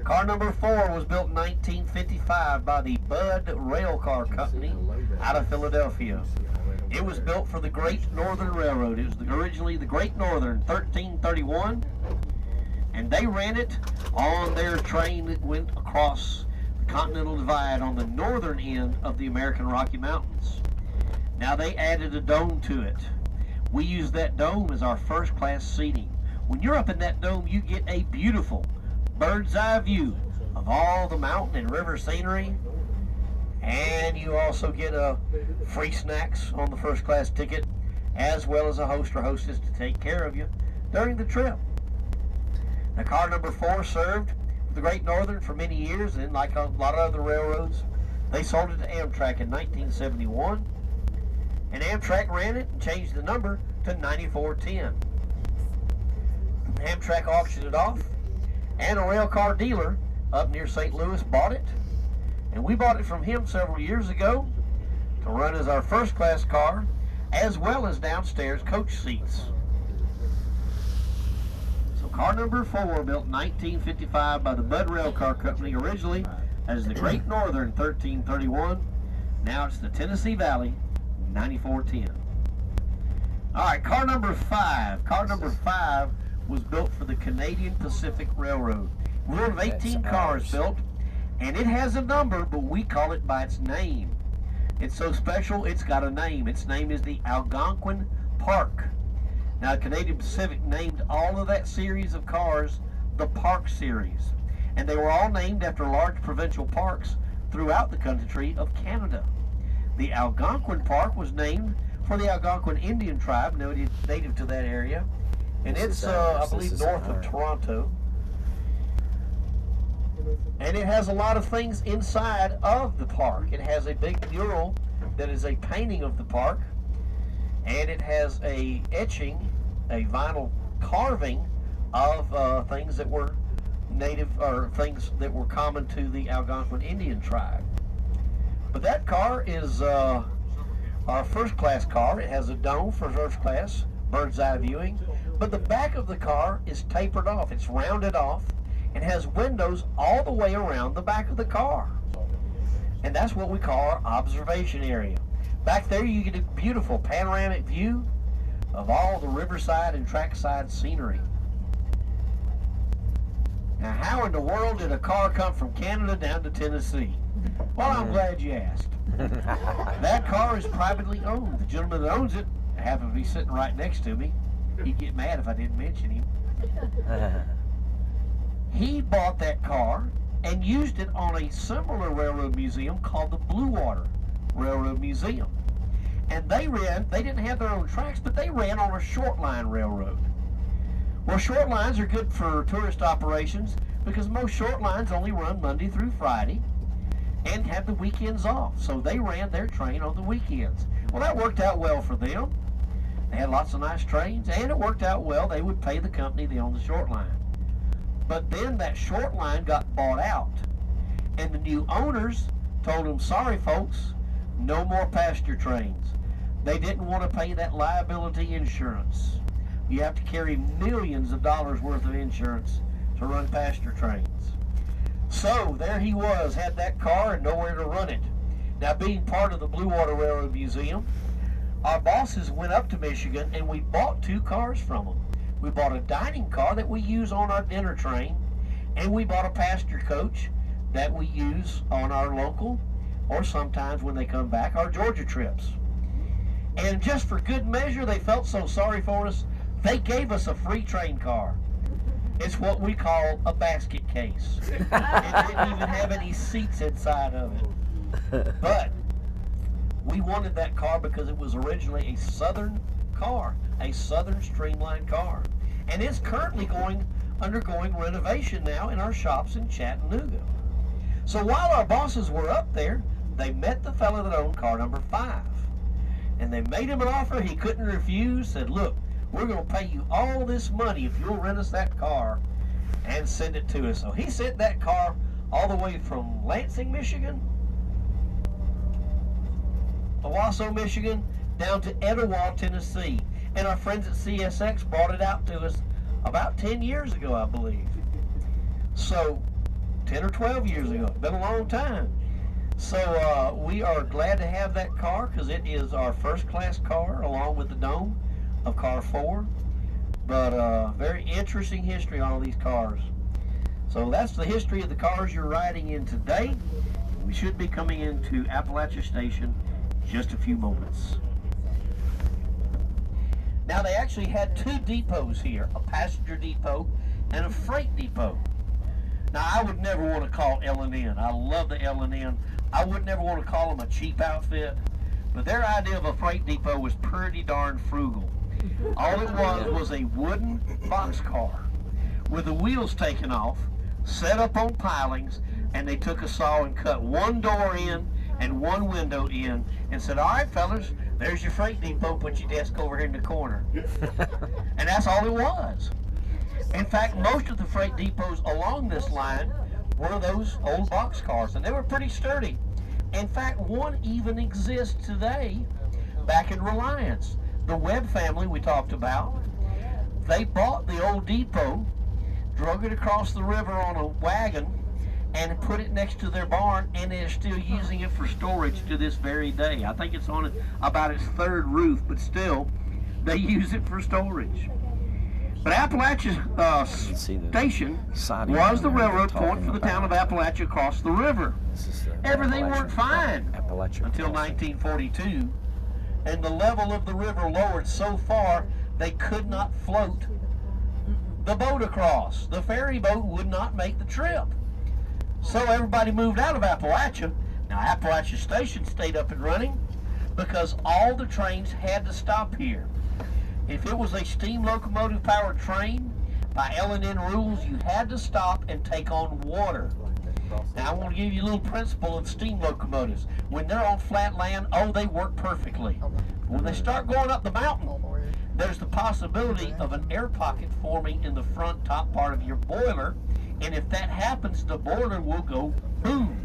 Car number 4 was built in 1955 by the Budd Rail Car Company out of Philadelphia. It was built for the Great Northern Railroad. It was originally the Great Northern 1331, and they ran it on their train that went across the Continental Divide on the northern end of the American Rocky Mountains. Now they added a dome to it. We use that dome as our first class seating. When you're up in that dome, you get a beautiful bird's eye view of all the mountain and river scenery, and you also get free snacks on the first class ticket, as well as a host or hostess to take care of you during the trip. Now, car number 4 served the Great Northern for many years, and like a lot of other railroads, they sold it to Amtrak in 1971, and Amtrak ran it and changed the number to 9410. Amtrak auctioned it off, and a rail car dealer up near St. Louis bought it, and we bought it from him several years ago to run as our first class car, as well as downstairs coach seats. So car number 4, built in 1955 by the Budd Rail Car Company, originally as the Great Northern 1331. Now it's the Tennessee Valley 9410. All right, car number 5. Car number 5 was built for the Canadian Pacific Railroad. We're one of 18 cars built, and it has a number, but we call it by its name. It's so special, it's got a name. Its name is the Algonquin Park. Now, Canadian Pacific named all of that series of cars the Park Series, and they were all named after large provincial parks throughout the country of Canada. The Algonquin Park was named for the Algonquin Indian tribe, native to that area, and it's, I believe, north of Toronto. And it has a lot of things inside of the park. It has a big mural that is a painting of the park, and it has a etching, a vinyl carving of things that were native, or things that were common to the Algonquin Indian tribe. But that car is our first class car. It has a dome for first class, bird's eye viewing, but the back of the car is tapered off. It's rounded off and has windows all the way around the back of the car. And that's what we call our observation area. Back there you get a beautiful panoramic view of all the riverside and trackside scenery. Now, how in the world did a car come from Canada down to Tennessee? Well, I'm glad you asked. That car is privately owned. The gentleman that owns it happened to be sitting right next to me. He'd get mad if I didn't mention him. He bought that car and used it on a similar railroad museum called the Blue Water Railroad Museum. And they didn't have their own tracks, but they ran on a short line railroad. Well, short lines are good for tourist operations because most short lines only run Monday through Friday and have the weekends off. So they ran their train on the weekends. Well, that worked out well for them. They had lots of nice trains, and it worked out well. They would pay the company they owned the short line. But then that short line got bought out, and the new owners told them, sorry folks, no more passenger trains. They didn't want to pay that liability insurance. You have to carry millions of dollars worth of insurance to run passenger trains. So there he was, had that car and nowhere to run it. Now, being part of the Blue Water Railroad Museum, our bosses went up to Michigan and we bought 2 cars from them. We bought a dining car that we use on our dinner train, and we bought a passenger coach that we use on our local, or sometimes when they come back, our Georgia trips. And just for good measure, they felt so sorry for us, they gave us a free train car. It's what we call a basket case. It didn't even have any seats inside of it. But we wanted that car because it was originally a Southern car, a Southern streamlined car. And it's currently undergoing renovation now in our shops in Chattanooga. So while our bosses were up there, they met the fellow that owned car number 5. And they made him an offer he couldn't refuse, said, look, we're going to pay you all this money if you'll rent us that car and send it to us. So he sent that car all the way from Lansing, Michigan, Hiwassee, Michigan, down to Etowah, Tennessee. And our friends at CSX brought it out to us about 10 years ago, I believe. So 10 or 12 years ago. It's been a long time. So we are glad to have that car because it is our first class car along with the dome of car 4. But very interesting history on all these cars. So that's the history of the cars you're riding in today. We should be coming into Appalachia Station in just a few moments. Now they actually had 2 depots here, a passenger depot and a freight depot. Now I would never want to call L&N. I love the L&N. I would never want to call them a cheap outfit, but their idea of a freight depot was pretty darn frugal. All it was a wooden boxcar with the wheels taken off, set up on pilings, and they took a saw and cut one door in and one window in and said, all right, fellas, there's your freight depot, put your desk over here in the corner. And that's all it was. In fact, most of the freight depots along this line were those old boxcars, and they were pretty sturdy. In fact, one even exists today back in Reliance. The Webb family we talked about, they bought the old depot, drug it across the river on a wagon, and put it next to their barn, and they're still using it for storage to this very day. I think it's on about its 3rd roof, but still, they use it for storage. But Appalachia Station was the railroad point for the town of Appalachia across the river. Everything worked fine until 1942, and the level of the river lowered so far they could not float the boat across. The ferry boat would not make the trip. So everybody moved out of Appalachia. Now Appalachia Station stayed up and running because all the trains had to stop here. If it was a steam locomotive powered train, by L&N rules, you had to stop and take on water. Now I want to give you a little principle of steam locomotives. When they're on flat land, oh, they work perfectly. When they start going up the mountain, there's the possibility of an air pocket forming in the front top part of your boiler, and if that happens, the boiler will go boom.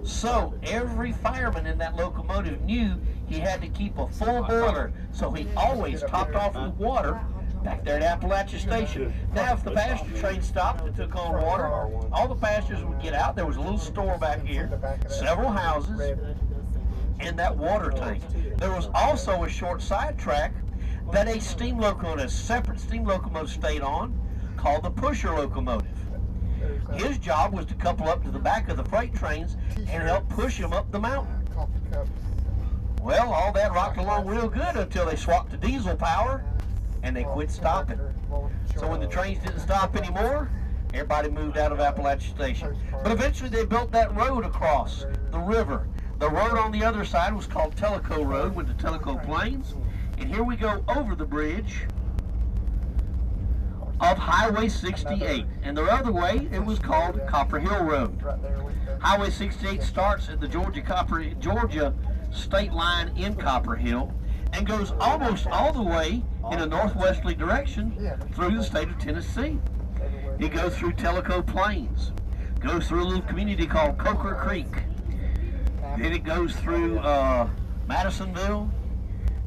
So every fireman in that locomotive knew he had to keep a full boiler, so he always topped off with water back there at Appalachia Station. Now if the passenger train stopped and took on water, all the passengers would get out. There was a little store back here, several houses, and that water tank. There was also a short side track that a steam locomotive, a separate steam locomotive stayed on, called the pusher locomotive. His job was to couple up to the back of the freight trains and help push them up the mountain. Well, all that rocked along real good until they swapped to diesel power and they quit stopping. So when the trains didn't stop anymore, everybody moved out of Appalachia Station. But eventually they built that road across the river. The road on the other side was called Tellico Road, went to Tellico Plains. And here we go over the bridge of Highway 68. And the other way, it was called Copperhill Road. Highway 68 starts at the Georgia state line in Copperhill and goes almost all the way in a northwesterly direction through the state of Tennessee. It goes through Tellico Plains, goes through a little community called Coker Creek. Then it goes through Madisonville,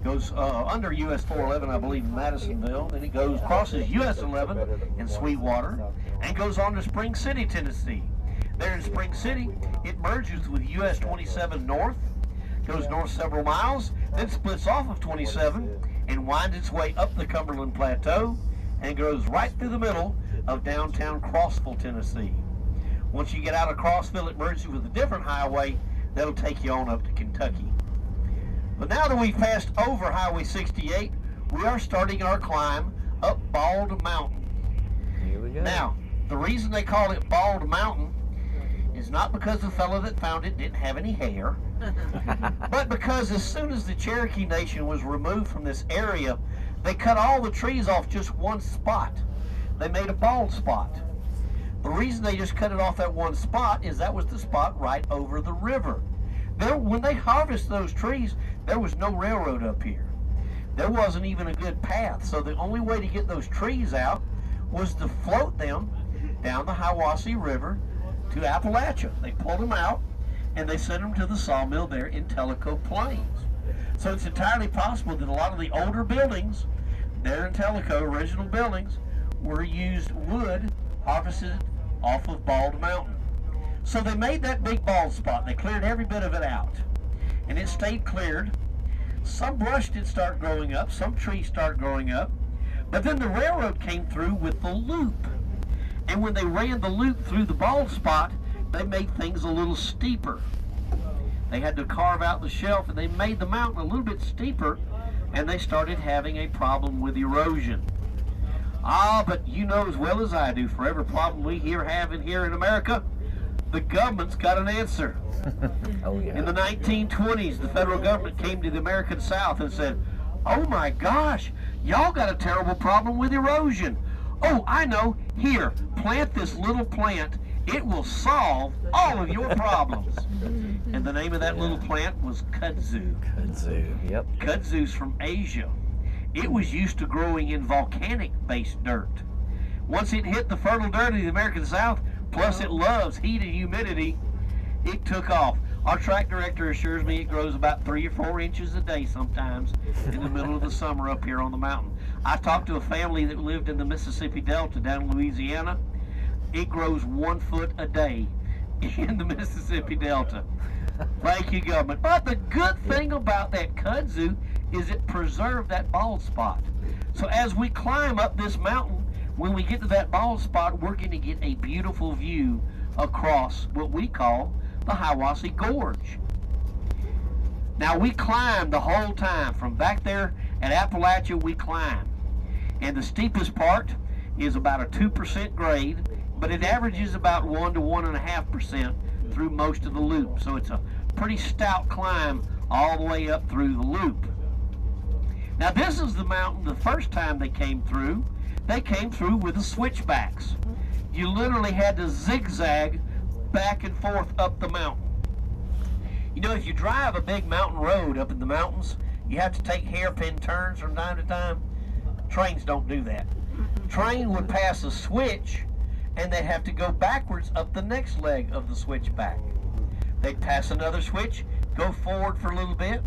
goes under US 411, I believe, in Madisonville. Then it goes, crosses US 11 in Sweetwater, and goes on to Spring City, Tennessee. There in Spring City, it merges with US 27 north, goes north several miles, then splits off of 27 and winds its way up the Cumberland Plateau and goes right through the middle of downtown Crossville, Tennessee. Once you get out of Crossville, it merges with a different highway that'll take you on up to Kentucky. But now that we've passed over Highway 68, we are starting our climb up Bald Mountain. Here we go. Now, the reason they call it Bald Mountain is not because the fellow that found it didn't have any hair, but because as soon as the Cherokee Nation was removed from this area, they cut all the trees off just one spot. They made a bald spot. The reason they just cut it off that one spot is that was the spot right over the river. When they harvested those trees, there was no railroad up here. There wasn't even a good path, so the only way to get those trees out was to float them down the Hiwassee River to Appalachia. They pulled them out and they sent them to the sawmill there in Tellico Plains. So it's entirely possible that a lot of the older buildings there in Tellico, original buildings, were used wood harvested off of Bald Mountain. So they made that big bald spot. They cleared every bit of it out. And it stayed cleared. Some brush did start growing up. Some trees started growing up. But then the railroad came through with the loop. And when they ran the loop through the bald spot, they made things a little steeper. They had to carve out the shelf, and they made the mountain a little bit steeper, and they started having a problem with erosion. But you know as well as I do, for every problem we have here in America, the government's got an answer. Oh, yeah. In the 1920s, the federal government came to the American South and said, "Oh my gosh, y'all got a terrible problem with erosion. Oh, I know, here, plant this little plant. It will solve all of your problems." And the name of that little plant was kudzu. Kudzu, yep. Kudzu's from Asia. It was used to growing in volcanic-based dirt. Once it hit the fertile dirt of the American South, plus it loves heat and humidity, it took off. Our track director assures me it grows about 3 or 4 inches a day sometimes in the middle of the summer up here on the mountain. I talked to a family that lived in the Mississippi Delta down in Louisiana. It grows 1 foot a day in the Mississippi Delta. Thank you, government. But the good thing about that kudzu is it preserved that bald spot. So as we climb up this mountain, when we get to that bald spot, we're going to get a beautiful view across what we call the Hiwassee Gorge. Now we climb the whole time. From back there at Appalachia, we climb. And the steepest part is about a 2% grade, but it averages about 1 to 1.5% through most of the loop. So it's a pretty stout climb all the way up through the loop. Now this is the mountain, the first time they came through with the switchbacks. You literally had to zigzag back and forth up the mountain. You know, if you drive a big mountain road up in the mountains, you have to take hairpin turns from time to time. Trains don't do that. Train would pass a switch and they'd have to go backwards up the next leg of the switchback. They'd pass another switch, go forward for a little bit,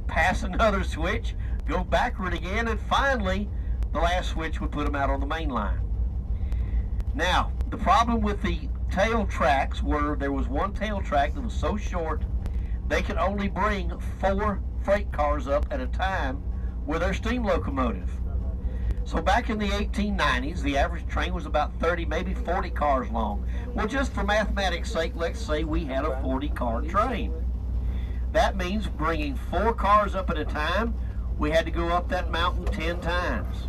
pass another switch, go backward again, and finally the last switch would put them out on the main line. Now, the problem with the tail tracks were there was one tail track that was so short they could only bring 4 freight cars up at a time with their steam locomotive. So back in the 1890s, the average train was about 30, maybe 40 cars long. Well, just for mathematics' sake, let's say we had a 40-car train. That means bringing 4 cars up at a time, we had to go up that mountain 10 times.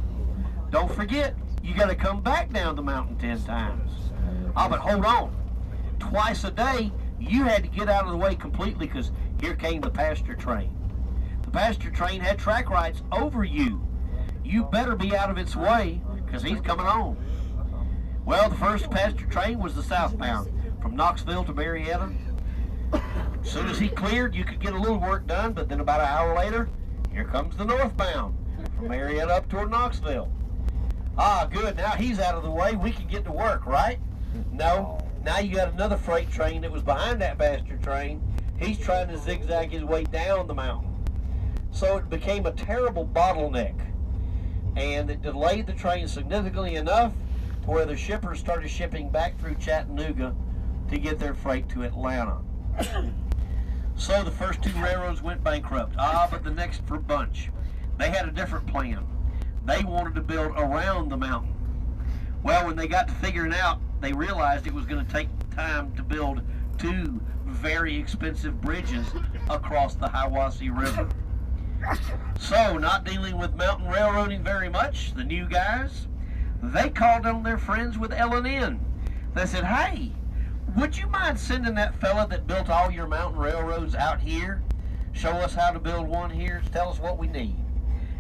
Don't forget, you got to come back down the mountain 10 times. But hold on. Twice a day, you had to get out of the way completely because here came the passenger train. The passenger train had track rights over you. You better be out of its way because he's coming on. Well, the first passenger train was the southbound from Knoxville to Marietta. As soon as he cleared, you could get a little work done, but then about an hour later, here comes the northbound from Marietta up toward Knoxville. Good. Now he's out of the way. We can get to work, right? No. Now you got another freight train that was behind that passenger train. He's trying to zigzag his way down the mountain. So it became a terrible bottleneck. And it delayed the train significantly enough to where the shippers started shipping back through Chattanooga to get their freight to Atlanta. So the first 2 railroads went bankrupt. But the next bunch, they had a different plan. They wanted to build around the mountain. Well, when they got to figuring out, they realized it was going to take time to build 2 very expensive bridges across the Hiwassee River. So, not dealing with mountain railroading very much, the new guys, they called on their friends with L&N. They said, "Hey, would you mind sending that fella that built all your mountain railroads out here? Show us how to build one here, tell us what we need."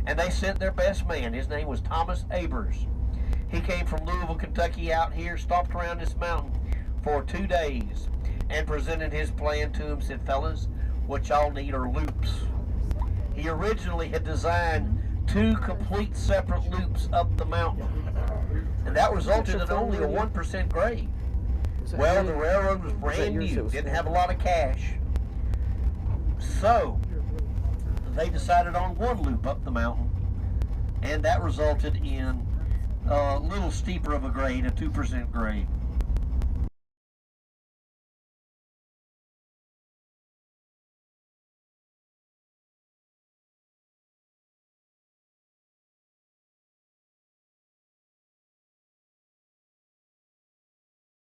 And they sent their best man. His name was Thomas Abers. He came from Louisville, Kentucky out here, stomped around this mountain for 2 days and presented his plan to him, said, "Fellas, what y'all need are loops." He originally had designed 2 complete separate loops up the mountain, and that resulted in only a 1% grade. Well, the railroad was brand new, didn't have a lot of cash, so they decided on 1 loop up the mountain, and that resulted in a little steeper of a grade, a 2% grade.